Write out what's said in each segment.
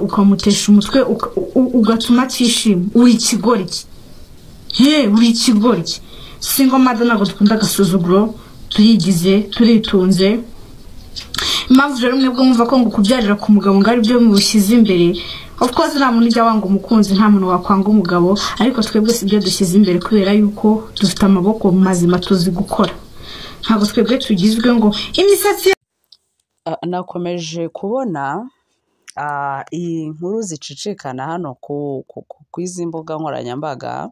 ukamutesha umutwe ugatuma atishima uri ikigoryi uri ikigoryi single mother ntabwo dukunda agasuzuguro turigize turitunze impamvu rero mwebwe mwumva ko ngo kubyarira ku mugabo ngo ari byo mushyize imbere of course nta muntu ujya wanga umukunzi nta muntu wakwanga umugabo ariko twebwe si byo dushyize imbere kubera yuko dufite amaboko mazima tuzi gukora ntabwo twebwe tugizwe ngo imisatsi nakomeje kubona iyi nkuru zicicikana hano ku izi mbuga nkoranyambaga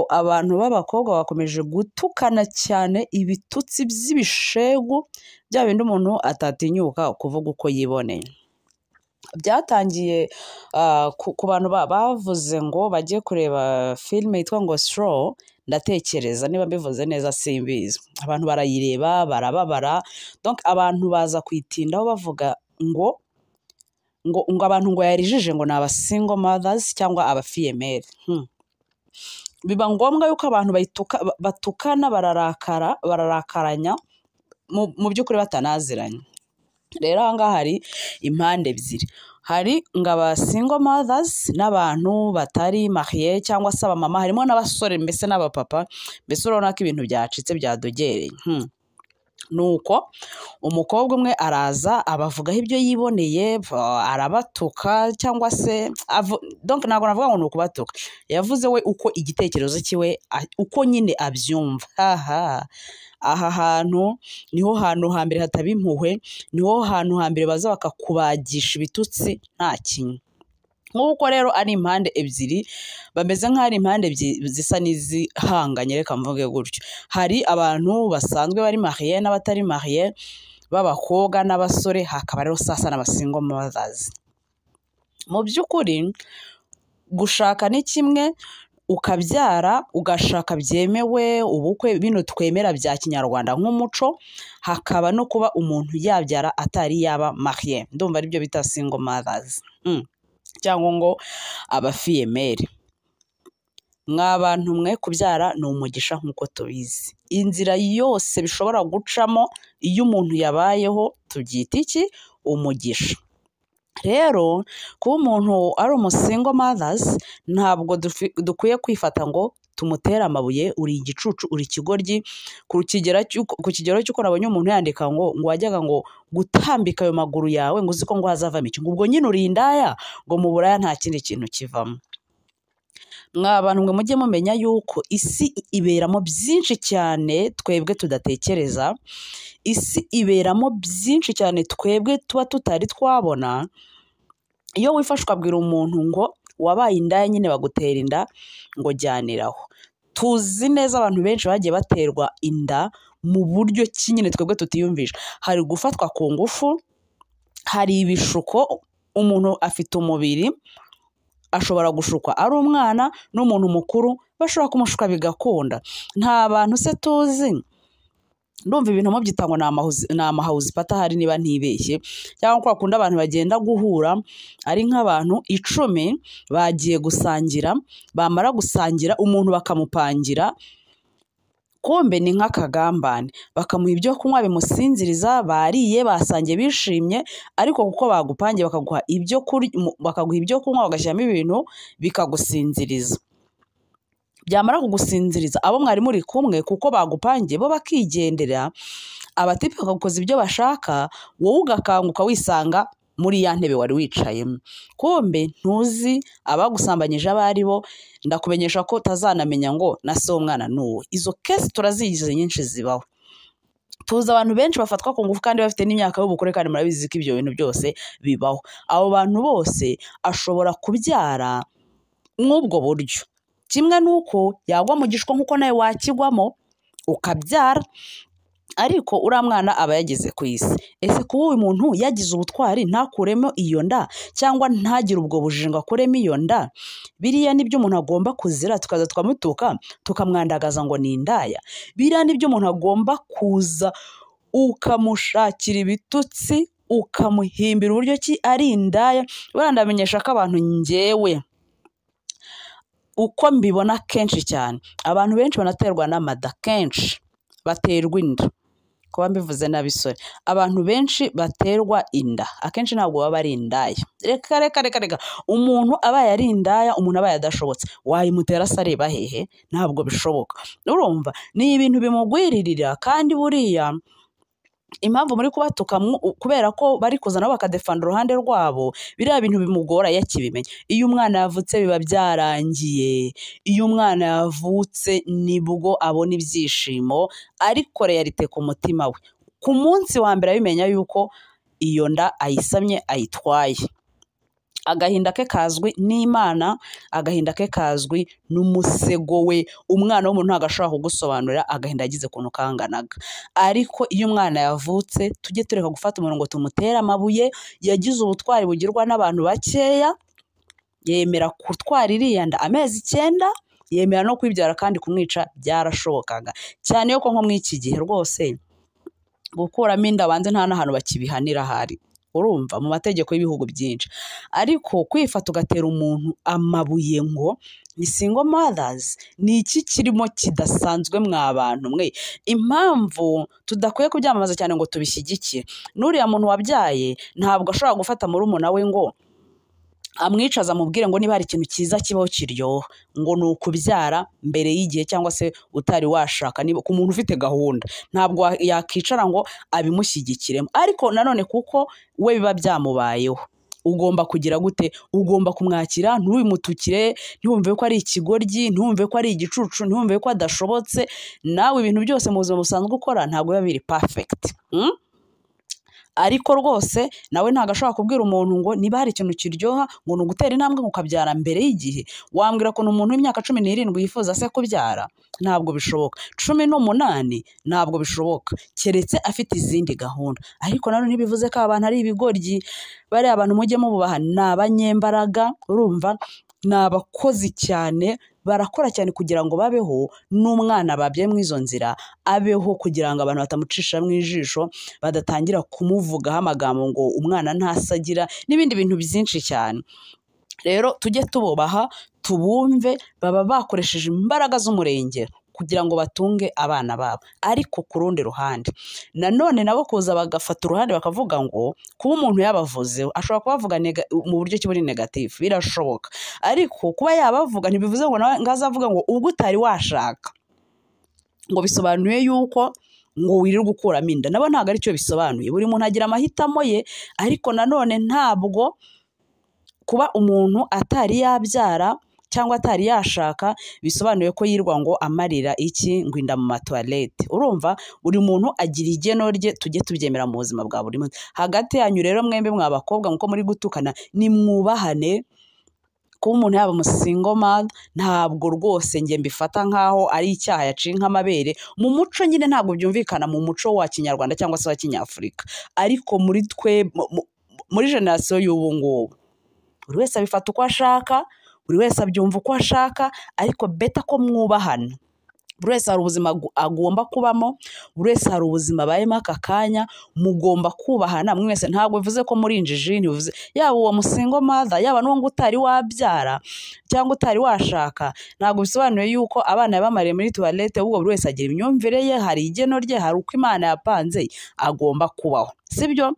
abantu b'abakobwa bakomeje gutukana cyane ibitutsi by'ibishegu bya bindi umuntu atatinyuka kuvuga uko yiboneye byatangiye ku bantu bavuze ngo bagiye kureba filime yitwa ngo Straw ndatekereza niba mbivuze neza simbizi abantu barayireba barababara donc abantu baza kwitindaho bavuga ngo abantu ngo yarijije ngo ni aba single mothers cyangwa aba female biba ngombwa yuko abantu batukana bararakaranya mu by'ukuri batanaziranye rero aha ngaha hari impande ebyiri hari ngo aba single mothers n'abantu batari mariye cyangwa se abamama harimo n'abasore mbese n'abapapa mbese urabona ko ibintu byacitse byadogereye nuko umukobwa umwe araza abavugaho ibyo yiboneye arabatuka cyangwa se donc ntabwo navuga ngo ni ukubatuka yavuze we uko igitekerezo cyiwe uko nyine abyumva aha hantu niho hantu hambere hataba impuhwe niho hantu hambere baza bakakubagisha ibitutsi nta kintu nk'uko rero ari impande ebyiri bameze nk'aho ari impande ebyiri zisa n'izihanganye reka mvuge gutyo hari abantu basanzwe bari mariye n'abatari mariye b'abakobwa n'abasore hakaba rero sasa n'abasingle mothers mu by'ukuri gushaka ni kimwe ukabyara ugashaka byemewe ubukwe bino twemera bya kinyarwanda nk'umuco hakaba no kuba umuntu yabyara atari yaba mariye ndumva aribyo bita single mothers cyangwa ngo abafiyemeri mw'abantu mwe kubyara ni umugisha nk'uko tubizi inzira yose bishobora gucamo iyo umuntu yabayeho tubyita iki umugisha rero kuba umuntu ari umusingle mothers ntabwo dukwiye kwifata ngo tumutere amabuye uri igicucu uri ikigoryi ku kigero cy'uko nabonye umuntu yandika ngo wajyaga ngo gutambika ayo maguru yawe ngo uzi ko ngo hazavamo iki ubwo nyine uri indaya ngo mu buraya nta kindi kintu kivamo mw'abantu mwe mujye mumenya yuko isi iberamo byinshi cyane twebwe tudatekereza isi iberamo byinshi cyane twebwe tuba tutari twabona iyo wifashe ukabwira umuntu ngo wabaye indaya nyine bagutera inda ngo jyaniraho tuzi neza abantu benshi bagiye baterwa inda mu buryo ki nyine twebwe tutiyumvisha hari gufatwa ku ngufu hari ibishuko umuntu afite umubiri ashobora gushukwa ari umwana n'umuntu mukuru bashobora kumushuka bigakunda nta bantu se tuzi ndumva ibintu mubyitangwa ni amahawuzi pata hari niba ntibeshye cyangwa ko bakunda abantu bagenda guhura ari nk'abantu 10 bagiye gusangira bamara gusangira umuntu bakamupangira kombe ni nk'akagambane bakamuha ibyo kunywa bimusinziriza bariye basangiye bishimye ariko kuko bagupangiye bakaguha ibyo kunywa bagashyiramo ibintu bikagusinziriza byamara kugusinziriza abo mwari muri kumwe kuko bagupangiye bo bakigendera abatipe bakagukoza ibyo bashaka wowe ugakanguka wisanga muri ya ntebe wari wicayemo kombe ntuzi abagusambanyije abari bo ndakumenyesha ko utazanamenya ngo nase umwana nuwe izo kesi turazigize nyinshi zibaho tuzi abantu benshi bafatwa ku ngufu kandi bafite n'imyaka y'ubukure kandi murabizi ko ibyo bintu byose bibaho abo bantu bose ashobora kubyara nk'ubwo buryo kimwe nuko yagwa mu gishwa nk'uko nawe wakigwamo ukabyara ariko uriya mwana aba yageze ku isi ese kuba uyu muntu yagize ubutwari ntakuremo iyo nda cyangwa ntagire ubwo bujinga akuremo iyo nda biriya nibyo umuntu agomba kuzira tukaza tukamutuka tukamwandagaza ngo ni indaya biriya nibyo umuntu agomba kuza ukamushakira ibitutsi ukamuhimbira uburyo ki ari indaya barandamenyesha ko abantu njyewe uko mbibona kenshi cyane abantu benshi banaterwa n'amada kenshi baterwa inda kuba mbivuze n'abisore, abantu benshi baterwa inda akenshi ntabwo baba ari indaya. Reka umuntu abaye ari indaya, umuntu abaye adashobotse, wayimutera se areba hehe? Ntabwo bishoboka. Urumva ni ibintu bimugwiririra, kandi buriya impamvu muri kubatuka kubera ko bari kuzana bakadefanda uruhande rwabo, biriya bintu bimugora yakibimenya. Iyo umwana yavutse biba byarangiye, iyo umwana yavutse nibwo abona ibyishimo, ariko realite ku mutima we ku munsi wa mbere abimenya yuko iyo nda ayisamye ayitwaye. Agahinda ke kazwi n'Imana, agahinda ke kazwi n'umusego we. Umwana w'umuntu ntabwo ashobora kugusobanurira agahinda yagize ukuntu kanganaga. Ariko iyo umwana yavutse, tujye tureka gufata umuntu ngo tumutere amabuye. Yagize ubutwari bugirwa n'abantu bakeya, yemera gutwara iriya nda amezi 9, yemera no kwibyara kandi kumwica byarashobokaga. Cyane yuko nko mw'iki gihe rwose gukuramo inda banze nta n'ahantu bakibihanira hari, urumva, mu mategeko y'ibihugu byinshi. Ariko kwifata ugatera umuntu amabuye ngo ni single mothers, ni iki kirimo kidasanzwe mw'abantu mwe? Impamvu tudakwiye kubyamamaza cyane ngo tubishyigikire, n'uriya muntu wabyaye ntabwo ashobora gufata murumuna we ngo amwicaza amubwire ngo niba hari ikintu cyiza kibaho kiryoha, ngo ni ukubyara mbere y'igihe cyangwa se utari washaka. Niba ku muntu ufite gahunda ntabwo yakicara ngo abimushyigikiremo, ariko nanone kuko we biba byamubayeho, ugomba kugira gute? Ugomba kumwakira, ntubimutukire, ntiwumve ko ari ikigoryi, ntiwumve ko ari igicucu, ntiwumve ko adashobotse. Nawe ibintu byose mu buzima busanzwe ukora ntabwo biba biri perfect. Ariko rwose nawe ntabwo ashobora kubwira umuntu ngo niba hari ikintu kiryoha ngo ni ugutera intambwe ukabyara mbere y'igihe. Wambwira ko umuntu w'imyaka 17 yifuza se kubyara? Ntabwo bishoboka. 18 ntabwo bishoboka, keretse afite izindi gahunda. Ariko nanone ntibivuze ko abantu ari ibigoryi. Bariya abantu mujye mububaha, ni abanyembaraga, urumva, ni abakozi cyane, barakora cyane kugira ngo babeho, n'umwana babyaye mu izo nzira abeho, kugira ngo abantu batamucisha mu ijisho, badatangira kumuvugaho amagambo ngo umwana ntasagira n'ibindi bintu byinshi cyane. Rero tujye tububaha, tubumve, baba bakoresheje imbaraga z'umurengero kugira ngo batunge abana babo. Ariko ku rundi ruhande nanone nabo kuza bagafata uruhande bakavuga ngo kuba umuntu yabavuzeho, ashobora kubavuga mu buryo kiburi negative, birashoboka. Ariko kuba yabavuga ntibivuze ngo nawe ngazavuga ngo ubwo utari washaka ngo bisobanuye yuko ngo wirirwa gukuramo inda. Nabo ntabwo ari cyo bisobanuye. Buri muntu agira amahitamo ye, ariko nanone ntabwo kuba umuntu atari yabyara cyangwa atari yashaka bisobanuye ko yirwa ngo amarira iki ngo inda mu matoilette. Urumva, buri muntu agira igeno rye, tujye tubyemera mu buzima bwa buri munsi. Hagati yanyu rero mwembe mw'abakobwa nkuko muri gutukana, ni mwubahane. Kuba umuntu yaba umusingle mother ntabwo rwose njye mbifata nkaho ari icyaha yaciye nk'amabere. Mu muco nyine ntabwo byumvikana, mu muco wa Kinyarwanda cyangwa se wa Kinyafurika, ariko muri twe muri generasiyo y'ubu ngubu buri wese abifata uko ashaka, buri wese abyumva uko ashaka, ariko beta ko mwubahana. Buri wese hari ubuzima agomba kubamo, buri wese hari ubuzima abayemo aka kanya, mugomba kubahana mwese. Ntabwo bivuze ko muri injiji, ntibivuze yaba uwo musingle mother yaba n'uwo utari wabyara cyangwa utari washaka, ntabwo bisobanuye yuko abana yabamariye muri toilette. Ubwo buri wese agira imyumvire ye, hari igeno rye, hari uko Imana yapanze agomba kubaho, sibyo?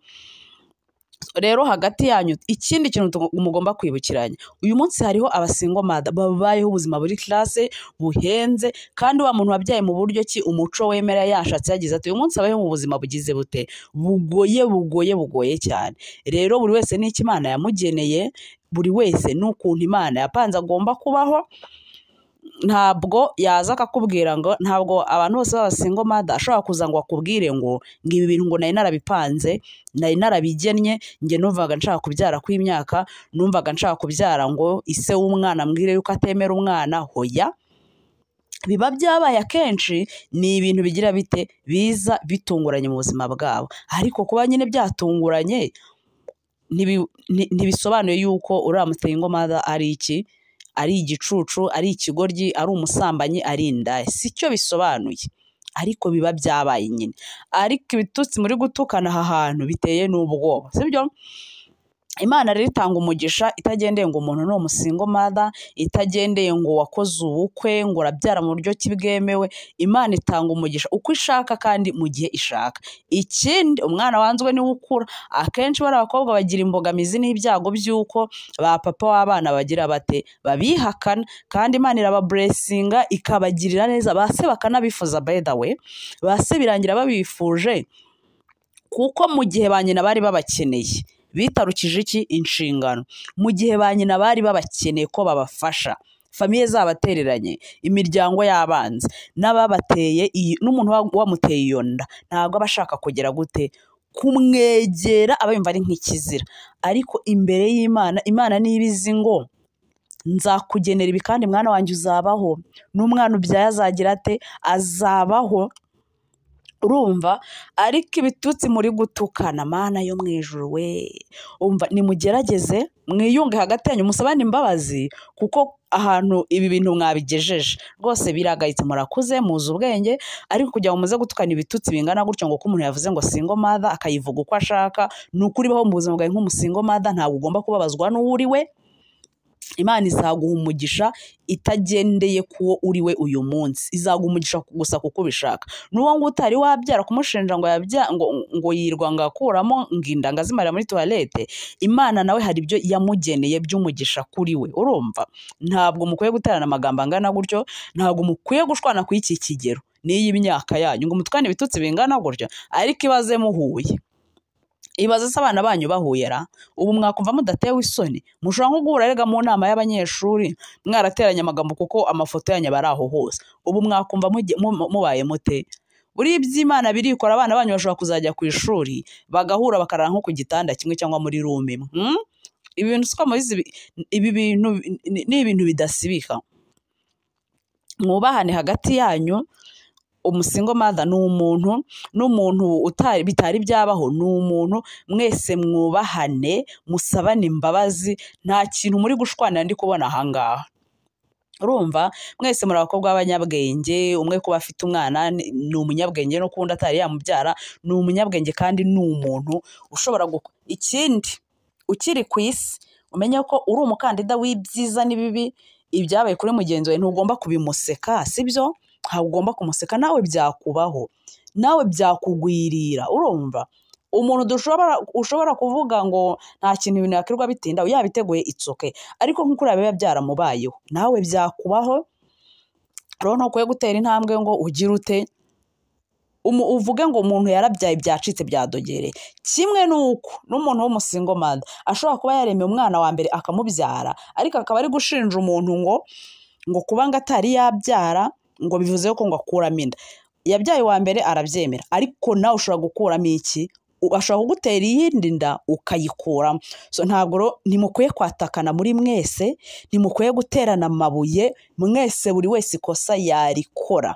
Rero hagati yanyu ikindi kintu mugomba kwibukiranya, uyu munsi hariho abasingle mother babayeho ubuzima buri classe buhenze, kandi wa muntu wabyaye mu buryo ki umuco wemera yashatse yagize ati uyu munsi abayeho mu buzima bugize bute, bugoye cyane. Rero buri wese n'iki Imana yamugeneye, buri wese n'ukuntu Imana yapanze agomba kubaho. Ntabwo yaza akakubwira ngo, ntabwo abantu bose b'abasingle mother ashobora kuza ngo akubwire ngo ibi bintu ngo nari narabipanze, nari narabigennye, njye numvaga nshaka kubyara kw'imyaka, numvaga nshaka kubyara ngo ise w'umwana ambwire yuko atemera umwana. Hoya, biba byabaye akenshi, ni ibintu bigira bite, biza bitunguranye mu buzima bwabo. Ariko kuba nyine byatunguranye ntibisobanuye yuko uriya musingle mother ari iki, ari igicucu, ari ikigoryi, ari umusambanyi, ari indaya. Si cyo bisobanuye, ariko biba byabaye nyine. Ariko ibitutsi muri gutukana aha hantu biteye n'ubwoba, sibyo? Imana rero itanga umugisha itagendeye ngo umuntu ni umusingo mother, itagendeye ngo wakoze ubukwe ngo urabyara mu buryo bwemewe. Imana itanga umugisha uko ishaka kandi mu gihe ishaka. Ikindi, umwana wanzwe niwe ukura. Akenshi bari abakobwa bagira imbogamizi n'ibyago by'uko ba papa w'abana bagira bate babihakana, kandi Imana irababuresinga ikabagirira neza, base bakanabifuza. By the way, base birangira babifuje kuko mu gihe ba nyina bari babakeneye bitarukije iki inshingano, mu gihe ba nyina bari babakeneye ko babafasha, famiye zabatereranye, imiryango y'abanzi n'ababateye n'umuntu wamuteye iyo nda ntabwo aba ashaka kugera gute kumwegera, aba yumva ari nk'ikizira. Ariko imbere y'Imana, Imana niba izi ngo nzakugenera ibi kandi mwana wanjye uzabaho, n'umwana ubyaye azagira ate azabaho. Urumva? Ariko ibitutsi muri gutukana, Mana yo mu ijuru we, umva nimugerageze mwiyunge hagati yanyu musabane imbabazi, kuko ahantu ibi bintu mwabigejeje rwose biragayitse. Murakuze muzi ubwenge, ariko kugira ngo muze gutukana ibitutsi bingana gutyo ngo ko umuntu yavuze ngo single mother akayivuga uko ashaka, ni ukuri baho mu buzima bwawe nk'umusingo mother ntabwo ugomba kubabazwa n'uwo uri we. Imana izaguha umugisha itagendeye kuwo uri we uyu munsi, izaguha umugisha gusa kuko ubishaka. N'uwo ngo utari wabyara kumushinja ngo yirwa ngo akuramo nginda ngo azimarira muri toilette, Imana nawe hari ibyo yamugeneye by'umugisha kuri we. Urumva? Ntabwo mukwiye guterana amagambo angana gutyo, ntabwo mukwiye gushwana ku iki kigero n'iyi myaka yanyu ngo mutukane ibitutsi bingana gutyo. Ariko ibaze muhuye, ibaze se abana banyu bahuye ra, ubu mwakumva mudatewe isoni? Mushobora nko guhura rega mu nama y'abanyeshuri mwarateranye amagambo kuko amafoto yanyu bari aho hose, ubu mwakumva mubaye mute? Buri iby'Imana birikora, abana banyu bashobora kuzajya ku ishuri bagahura bakarara nko ku gitanda kimwe cyangwa muri room imwe. Ibi bintu siko mubizi, ibi bintu ni ibintu bidasibika. Mwubahane hagati yanyu. Umusingo mother ni umuntu, n'umuntu bitari byabaho, ni umuntu mwese mwubahane, musabane imbabazi, nta kintu muri gushwana ndi kubona ahangaha. Urumva? Mwese muri abakobwa b'abanyabwenge, umwe kuba afite umwana ni umunyabwenge, no kundi atari yamubyara ni umunyabwenge, kandi ni umuntu ushobora ikindi ukiri ku isi umenye ko uri umukandida w'ibyiza n'ibibi. Ibyabaye kuri mugenzi wawe ntugomba kubimuseka, sibyo? Ntabwo ugomba kumuseka, nawe byakubaho, nawe byakugwirira. Urumva? Umuntu ushobora kuvuga ngo nta kintu ibintu yakirwa bitinda, yabiteguye it's okay, ariko nk'uko biba byaramubayeho nawe byakubaho. Rero ntukwiye gutera intambwe ngo ugire ute uvuge ngo umuntu yarabyaye byacitse byadogereye. Kimwe nuko n'umuntu w'umusingo mother ashobora kuba yaremeye umwana wa mbere akamubyara, ariko akaba ari gushinja umuntu ngo kuba ngo atari yabyara ngo bivuze ko ngo akuramo inda. Yabyaye wa mbere arabyemera, ariko nawe ushobora gukuramo iki? Ashobora kugutera iyindi nda ukayikuramo. So ntabwo ntimukwiye kwatakana muri mwese, ntimukwiye guterana amabuye, mwese buri wese ikosa yarikora.